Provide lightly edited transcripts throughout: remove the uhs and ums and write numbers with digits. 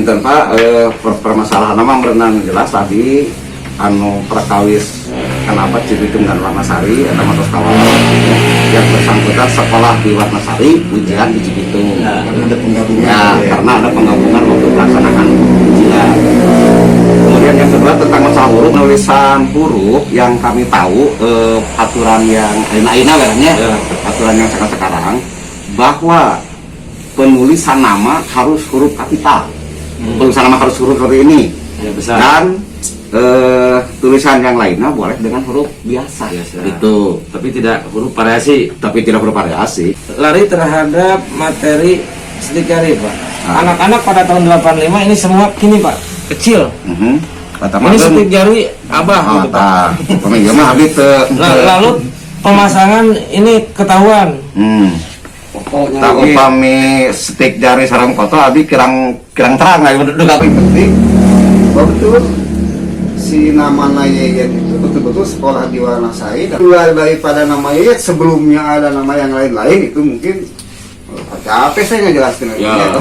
Pinten Pak, permasalahan nama berenang jelas tadi anu perkawis kenapa Cibitung dan Warnasari ada matos kawal yang bersangkutan sekolah di Warnasari, ujian di Cibitung. Ada penggabungan. Ya, karena ada penggabungan waktu pelaksanaan ujian. Kemudian yang kedua tentang masalah huruf, penulisan huruf yang kami tahu aturan yang aturan yang sekarang bahwa penulisan nama harus huruf kapital. Penulisan nama harus huruf seperti ini. Ya, besar. Dan tulisan yang lainnya boleh dengan huruf biasa. Itu. Tapi tidak huruf variasi. Tapi tidak huruf variasi. Lari terhadap materi Sdikjari Pak. Anak-anak pada tahun 85 ini semua kini Pak kecil. Ini Sdikjari abah gitu, Pak. Peminggi mah habis Lalu pemasangan ini ketahuan. Tak upami stick jari sarang foto abi kirang terang lah udah kami penting. Betul si nama Yayat itu betul-betul sekolah di Warnasari dan keluar daripada nama Yayat sebelumnya ada nama yang lain-lain itu mungkin capek saya ngejelaskan lagi. Ya.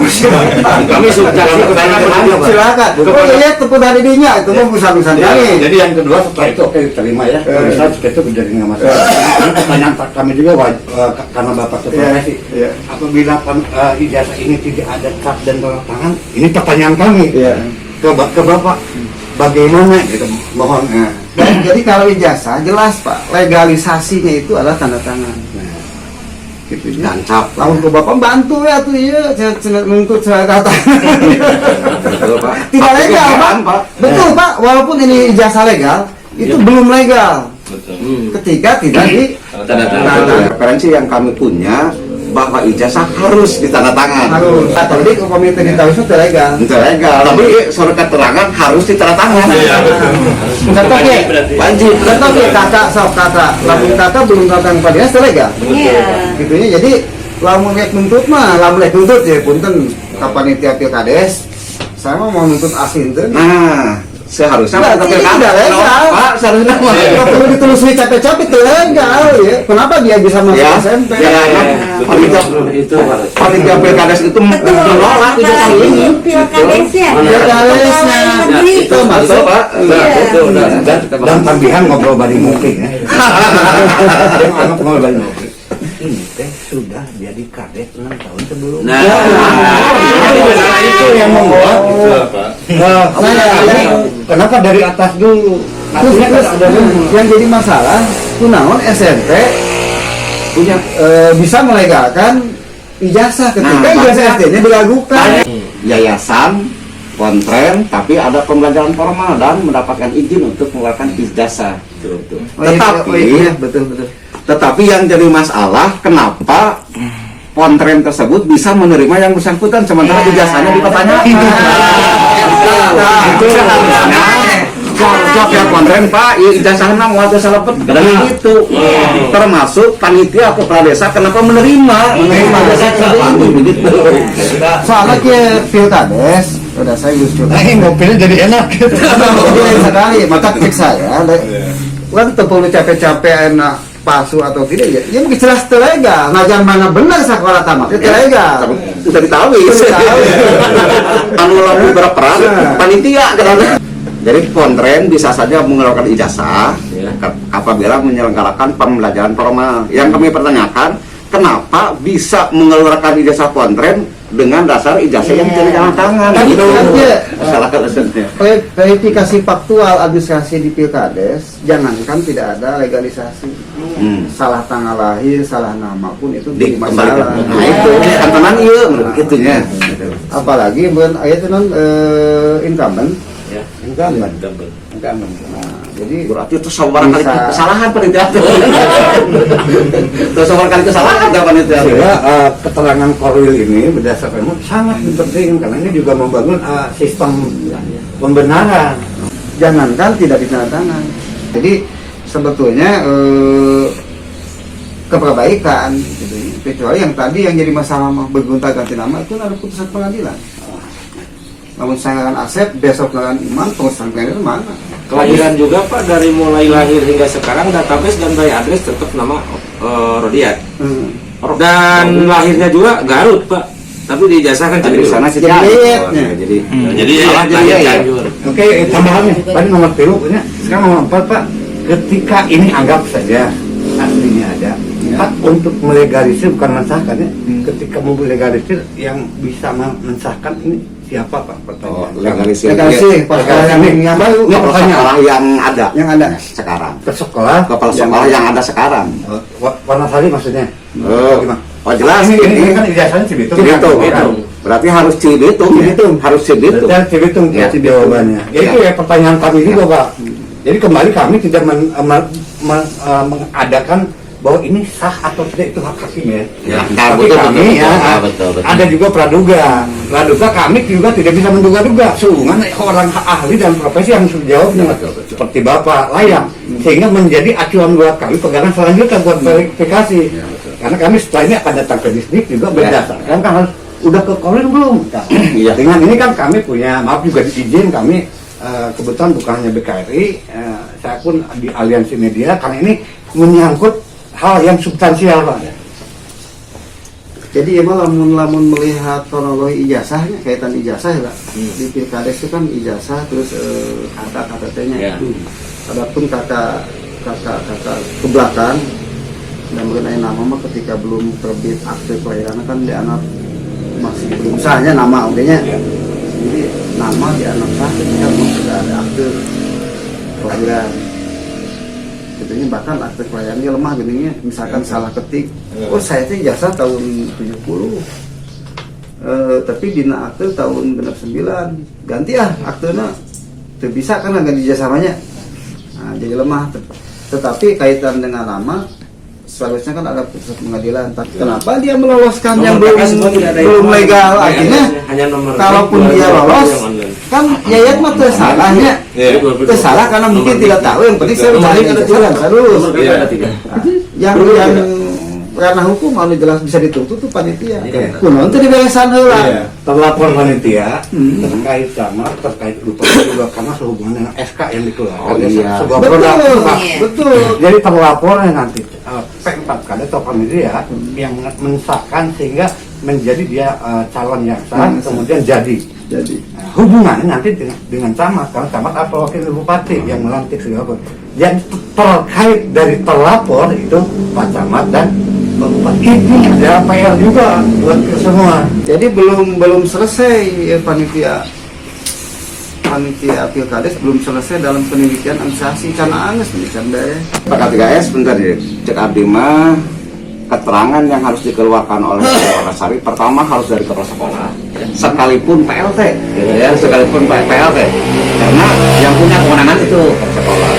Kami sudah silakan. Oh Yayat tepuk dari dinya itu mah busan-busan kami. Jadi yang kedua setelah itu oke diterima ya. Kalau itu menjadi nggak masalah. Pertanyaan kami juga karena bapak supervisi. Apabila ijazah ini tidak ada cap dan tanda tangan, ini pertanyaan kami. Ke bapak. Bagaimana gitu, mohon. Jadi kalau ijazah jelas Pak, legalisasinya itu adalah tanda tangan. Gitu ya. Dancap. Lamun ke bapak bantu ya tuh ya, saya nuntut saya kata. Betul Pak. Tidak legal Pak. Betul Pak, walaupun ini ijazah legal, itu belum legal. Ketika tidak di tanda tangan. Referensi yang kami punya bahwa ijazah harus ditandatangan. Harus. Tadi ke komite kita itu tidak legal. Tidak legal. Tapi surat keterangan harus ditandatangan. Iya betul. Contoh ya, wajib. Contoh ya kakak lamun kakak belum tanda pada dia legal. Iya. Gitunya jadi lamun rek nuntut mah, lamun rek nuntut ya punten kapanitia Pilkades. Saya mau nuntut asin tuh. Nah, seharusnya tapi tidak legal Pak, seharusnya nggak perlu ditelusuri capek-capek itu legal ya. Kenapa dia bisa masuk SMP? Panitia Pilkades itu menolak ijazah ini. Pilkadesnya. Itu masuk Pak. Dan tambahan ngobrol bari mungkin ya. Ngobrol bari mungkin. Ini teh sudah jadi kadet 6 tahun sebelumnya. Itu yang membuat. Kenapa dari atas dulu? Terus yang jadi masalah, kunaon SMP punya bisa melegalkan ijazah ketika ijazah SD-nya diragukan. Yayasan, kontren, tapi ada pembelajaran formal dan mendapatkan izin untuk mengeluarkan ijazah. Tetapi yang jadi masalah, kenapa kontren tersebut bisa menerima yang bersangkutan sementara ijazahnya dipertanyakan. Itu seharusnya jawab ya kontren Pak, ijazahnya mau ada salah itu. Termasuk panitia kepala desa kenapa menerima ijazah seperti ini begitu. Soalnya ke Pilkades udah saya Gus ngopinya jadi enak. Sekali maka cek saya, kan perlu capek-capek enak palsu atau tidak ya, ya mungkin jelas legal. Ngajar mana benar sekolah tamat itu legal. Sudah ditahu. Anu lalu berperan panitia karena. Jadi kontren bisa saja mengeluarkan ijazah apabila menyelenggarakan pembelajaran formal. Yang kami pertanyakan, kenapa bisa mengeluarkan ijazah kontren dengan dasar ijazah yang tidak tanda tangan? Itu salah alasannya. Verifikasi faktual administrasi di Pilkades, jangankan tidak ada legalisasi, salah tanggal lahir, salah nama pun itu jadi masalah. Nah itu kantonan iya, begitunya. Apalagi bukan ayat non incumbent. Incumbent. Nah, jadi berarti itu seorang kali kesalahan panitia. Itu seorang kali kesalahan nggak panitia? Keterangan Korwil ini berdasarkan sangat penting karena ini juga membangun sistem pembenaran. Jangankan tidak ditandatangan. Jadi sebetulnya keperbaikan, gitu. Kecuali yang tadi yang jadi masalah bergonta ganti nama itu ada putusan pengadilan. Namun saya akan Asep, besok dengan Iman, pengurusan pengadilan mana? Kelahiran juga Pak, dari mulai lahir hingga sekarang database dan by address tetap nama Rodiat. Dan lahirnya juga Garut Pak. Tapi di ijazah kan Tapi di sana sih jadi. Cianjur. Jadi Jadi salah jadi jadi ya. Cianjur. Oke, tambahannya tadi nomor 3 punya. Sekarang nomor 4 Pak. Ketika ini anggap saja aslinya ada. Hak untuk melegalisir bukan mensahkan ya. Ketika mau melegalisir yang bisa mensahkan ini siapa Pak? Oh, Pertanyaan. Legalisir perkara yang baru. Ini pertanyaan Yang ada sekarang. ke sekolah. Kepala sekolah yang ada sekarang. Wanasari maksudnya. Oh, Gimana? oh jelas Ini kan ijazahnya Cibitung. Cibitung. Kan? Berarti harus Cibitung. Harus Cibitung. Dan Cibitung Ya. jawabannya. Ya, itu ya pertanyaan kami juga Pak. Jadi kembali kami tidak mengadakan bahwa ini sah atau tidak itu hak hakim ya. Ya, Tapi betul, kami betul, ya betul. ada juga praduga. Praduga kami juga tidak bisa menduga-duga. Sungan orang ahli dan profesi yang harus jawabnya seperti Bapak Layang sehingga menjadi acuan buat kami pegangan selanjutnya buat verifikasi. Karena kami setelah ini akan datang ke distrik juga berdasarkan kan harus udah ke Kolin belum? Nah, dengan ini kan kami punya maaf juga izin kami kebetulan bukan hanya BKRI, saya pun di aliansi media karena ini menyangkut hal yang substansial Pak. Jadi emang lamun melihat kronologi ijazahnya, kaitan ijazah ya Pak. Di Pilkades itu kan ijazah terus kata-katanya Ya. itu. Adapun kata ke belakang dan mengenai nama mah ketika belum terbit akte kelahiran kan dianggap masih belum sahnya nama untungnya. Jadi nama dianggap sah ketika belum sudah ada akte kelahiran. Katanya bahkan akte kelahirannya lemah gininya, misalkan salah ketik, oh saya itu ijazah tahun 70, tapi dina akte tahun genep 9, ganti aktenya, itu bisa kan ganti ijazah banyak, nah, jadi lemah. Tetapi kaitan dengan nama, seharusnya kan ada putusan pengadilan. Tapi kenapa dia meloloskan yang belum legal? Artinya, hanya nomor kalaupun dia lolos, kan Yayat mah tersalahnya. Tersalah karena mungkin tidak tahu, yang penting saya mencari kesalahan terus. Yang ranah hukum anu jelas bisa dituntut tuh panitia. Kunaon teh diberesan heula. Terlapor panitia terkait sama terkait lupa juga karena sehubungan dengan SK yang dikeluarkan. Oh, iya. Sebuah produk Pak. Betul. Jadi terlapornya nanti P4 kada atau panitia yang mensahkan sehingga menjadi dia calon yang sah kemudian jadi. Nah, hubungannya nanti dengan camat, karena camat atau wakil bupati yang melantik segala macam. Yang terkait dari terlapor itu Pak Camat dan Pak Bupati. Ini ada PR juga buat ke semua. Jadi belum selesai ya, panitia Pilkades belum selesai dalam penelitian administrasi karena aneh nih canda ya. Pak K3S bentar ya, cek abdi mah keterangan yang harus dikeluarkan oleh Wanasari pertama harus dari kepala sekolah sekalipun PLT gitu ya, sekalipun PLT karena yang punya kewenangan itu kepala sekolah.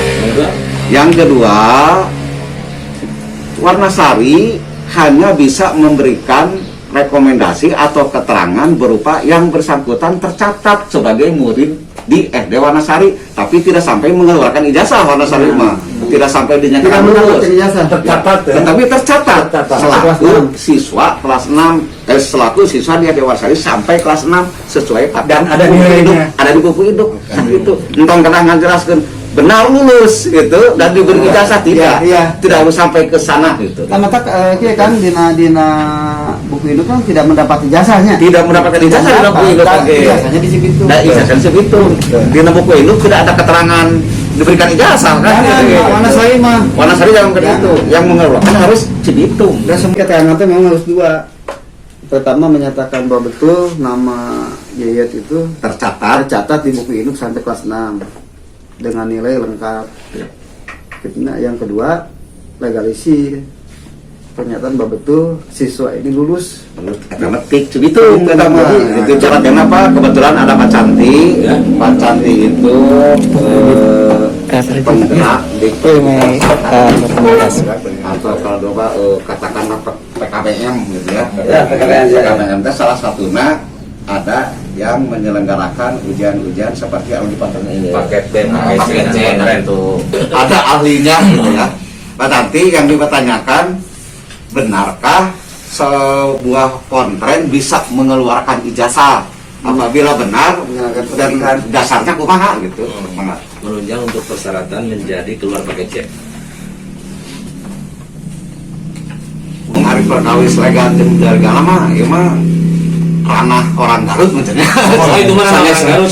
Yang kedua, Wanasari hanya bisa memberikan rekomendasi atau keterangan berupa yang bersangkutan tercatat sebagai murid di SD Wanasari, tapi tidak sampai mengeluarkan ijazah Wanasari mah, tidak sampai dinyatakan lulus, Tercatat ya. tetapi tercatat selaku Kelas 6. siswa kelas 6, selaku siswa di SD Wanasari sampai kelas 6 sesuai Dan ada buku nilainya. hidup, ada di buku hidup, nah, itu entong kena ngajelaskan benar lulus gitu dan diberi ijazah tidak, tidak harus sampai ke sana gitu. Tamatak kan dina buku itu kan tidak mendapat ijazahnya. Tidak mendapatkan ijazah di buku hidup. Ijazahnya di situ. Nah, ijazah Cibitung. Di buku hidup tidak ada keterangan diberikan ijazah kan? Wanasari mah. Wanasari yang itu, yang mengeluarkan harus Cibitung. Dan semua keterangan itu memang harus dua. Pertama menyatakan bahwa betul nama Yayat itu tercatat di buku hidup sampai kelas 6 dengan nilai lengkap. Nah, yang kedua legalisir pernyataan bahwa betul siswa ini lulus. Metik Cibitung pertama. Itu syaratnya apa? Kebetulan ada Pak Canti, ya. Pak Canti itu penggerak di atau kalau coba katakanlah PKBM gitu ya. PKBM itu salah satunya ada yang menyelenggarakan ujian-ujian seperti yang dipantau ini. Paket B, paket C, itu ada ahlinya gitu ya. Pak Tanti yang dipertanyakan, benarkah sebuah kontren bisa mengeluarkan ijazah? Apabila benar dan dasarnya kumaha gitu. Menunjang untuk persyaratan menjadi keluar paket C. Mengarif perkawis legal jeung darga lama, ieu mah ranah orang Garut maksudnya. Oh, itu mah ranah orang Garut.